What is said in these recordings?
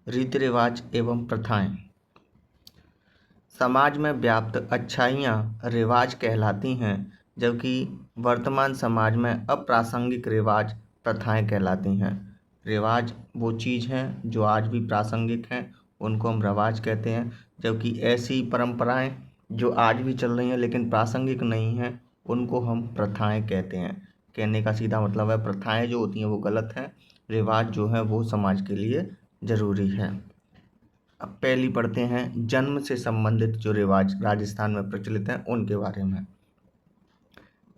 रीति रिवाज एवं प्रथाएं। समाज में व्याप्त अच्छाइयाँ रिवाज कहलाती हैं, जबकि वर्तमान समाज में अप्रासंगिक रिवाज प्रथाएं कहलाती हैं। रिवाज वो चीज़ हैं जो आज भी प्रासंगिक हैं, उनको हम रिवाज कहते हैं, जबकि ऐसी परंपराएं जो आज भी चल रही हैं लेकिन प्रासंगिक नहीं हैं, उनको हम प्रथाएं कहते हैं। कहने का सीधा मतलब है प्रथाएं जो होती हैं वो गलत हैं, रिवाज जो है वो समाज के लिए ज़रूरी है। अब पहली पढ़ते हैं जन्म से संबंधित जो रिवाज राजस्थान में प्रचलित हैं उनके बारे में।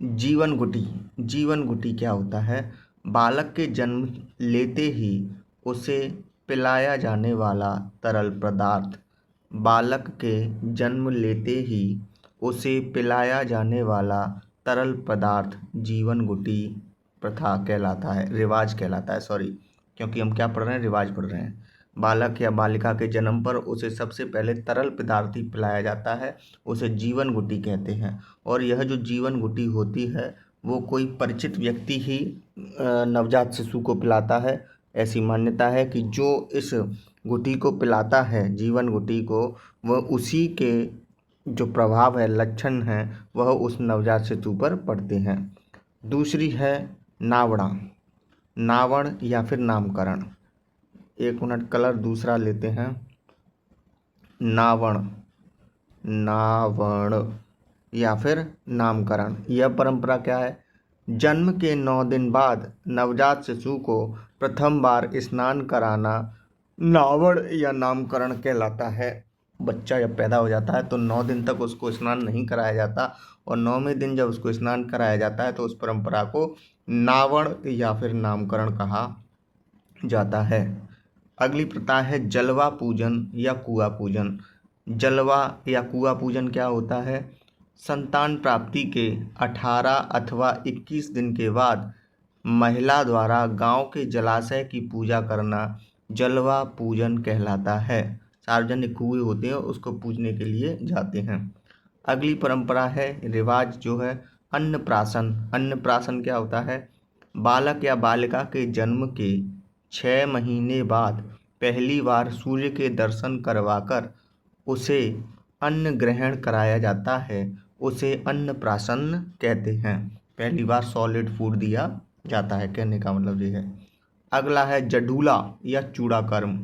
जीवन गुटी। जीवन गुटी क्या होता है? बालक के जन्म लेते ही उसे पिलाया जाने वाला तरल पदार्थ। बालक के जन्म लेते ही उसे पिलाया जाने वाला तरल पदार्थ जीवन गुटी प्रथा कहलाता है, रिवाज कहलाता है। सॉरी, क्योंकि हम क्या पढ़ रहे हैं? रिवाज पढ़ रहे हैं। बालक या बालिका के जन्म पर उसे सबसे पहले तरल पदार्थ ही पिलाया जाता है, उसे जीवन गुटी कहते हैं। और यह जो जीवन गुटी होती है वो कोई परिचित व्यक्ति ही नवजात शिशु को पिलाता है। ऐसी मान्यता है कि जो इस गुटी को पिलाता है, जीवन गुटी को, वह उसी के जो प्रभाव है, लक्षण हैं, वह उस नवजात शिशु पर पड़ते हैं। दूसरी है नावड़ा, नावण या फिर नामकरण। एक मिनट, कलर दूसरा लेते हैं। नावण, नावण या फिर नामकरण। यह परंपरा क्या है? जन्म के 9 दिन बाद नवजात शिशु को प्रथम बार स्नान कराना नावण या नामकरण कहलाता है। बच्चा जब पैदा हो जाता है तो 9 दिन तक उसको स्नान नहीं कराया जाता, और 9वें दिन जब उसको स्नान कराया जाता है तो उस परंपरा को नावण या फिर नामकरण कहा जाता है। अगली प्रथा है जलवा पूजन या कुआं पूजन। जलवा या कुआं पूजन क्या होता है? संतान प्राप्ति के 18 अथवा 21 दिन के बाद महिला द्वारा गांव के जलाशय की पूजा करना जलवा पूजन कहलाता है। सार्वजनिक कुएं होते हैं, उसको पूजने के लिए जाते हैं। अगली परंपरा है, रिवाज जो है, अन्नप्राशन। अन्नप्राशन क्या होता है? बालक या बालिका के जन्म के 6 महीने बाद पहली बार सूर्य के दर्शन करवाकर उसे अन्न ग्रहण कराया जाता है, उसे अन्नप्राशन कहते हैं। पहली बार सॉलिड फूड दिया जाता है, कहने का मतलब ये है। अगला है जडूला या चूड़ा कर्म।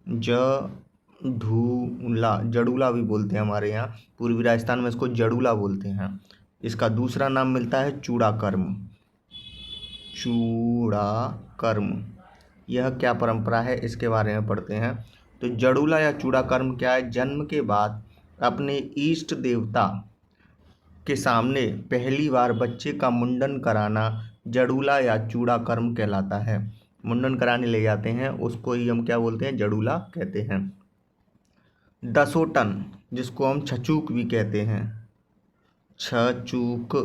जडूला, जडूला भी बोलते हैं हमारे यहाँ, पूर्वी राजस्थान में इसको जडूला बोलते हैं। इसका दूसरा नाम मिलता है चूड़ा कर्म। चूड़ा कर्म, यह क्या परंपरा है इसके बारे में पढ़ते हैं। तो जडूला या चूड़ा कर्म क्या है? जन्म के बाद अपने इष्ट देवता के सामने पहली बार बच्चे का मुंडन कराना जडूला या चूड़ा कर्म कहलाता है। मुंडन कराने ले जाते हैं, उसको ही हम क्या बोलते हैं? जडूला कहते हैं। दसोटन, जिसको हम छचूक भी कहते हैं, छचूक।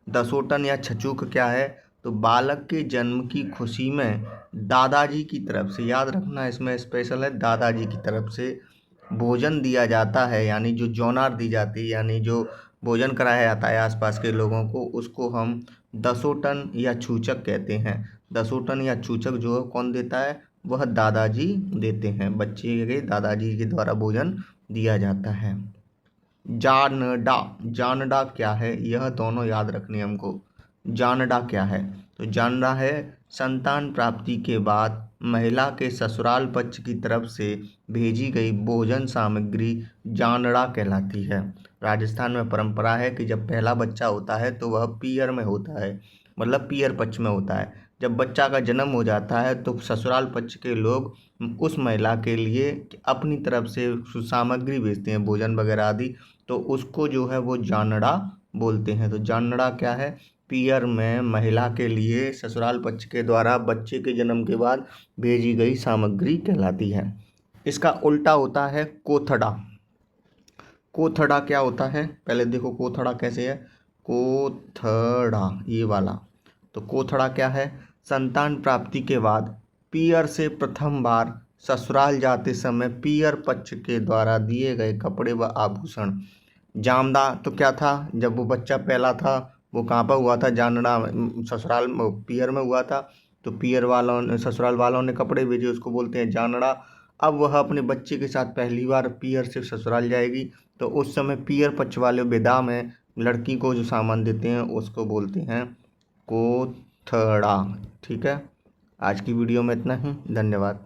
दसोटन या छचूक क्या है? तो बालक के जन्म की खुशी में दादाजी की तरफ से, याद रखना इसमें स्पेशल है, दादाजी की तरफ से भोजन दिया जाता है, यानी जो जौनार दी जाती है, यानी जो भोजन कराया जाता है आसपास के लोगों को, उसको हम दसोटन या छूचक कहते हैं। दसोटन या छूचक जो कौन देता है? वह दादाजी देते हैं। बच्चे के दादाजी के द्वारा भोजन दिया जाता है। जानडा, जानडा क्या है? यह दोनों याद रखने हमको। जानडा क्या है? तो जानडा है संतान प्राप्ति के बाद महिला के ससुराल पक्ष की तरफ से भेजी गई भोजन सामग्री जानडा कहलाती है। राजस्थान में परंपरा है कि जब पहला बच्चा होता है तो वह पीयर में होता है, मतलब पीयर पक्ष में होता है। जब बच्चा का जन्म हो जाता है तो ससुराल पक्ष के लोग उस महिला के लिए अपनी तरफ से सामग्री भेजते हैं, भोजन वगैरह आदि, तो उसको जो है वो जानड़ा बोलते हैं। तो जानड़ा क्या है? पीयर में महिला के लिए ससुराल पक्ष के द्वारा बच्चे के जन्म के बाद भेजी गई सामग्री कहलाती है। इसका उल्टा होता है कोथड़ा। कोथड़ा क्या होता है? पहले देखो कोथड़ा कैसे है। कोथड़ा ये वाला, तो कोथड़ा क्या है? संतान प्राप्ति के बाद पीयर से प्रथम बार ससुराल जाते समय पीयर पक्ष के द्वारा दिए गए कपड़े व आभूषण। जामदा तो क्या था? जब वो बच्चा पहला था वो कहाँ पर हुआ था? जानड़ा, ससुराल पीयर में हुआ था, तो पियर वालों ने, ससुराल वालों ने कपड़े भेजे, उसको बोलते हैं जानड़ा। अब वह अपने बच्चे के साथ पहली बार पियर से ससुराल जाएगी, तो उस समय पियर पक्ष वाले विदा में लड़की को जो सामान देते हैं उसको बोलते हैं कोथड़ा। ठीक है, आज की वीडियो में इतना ही, धन्यवाद।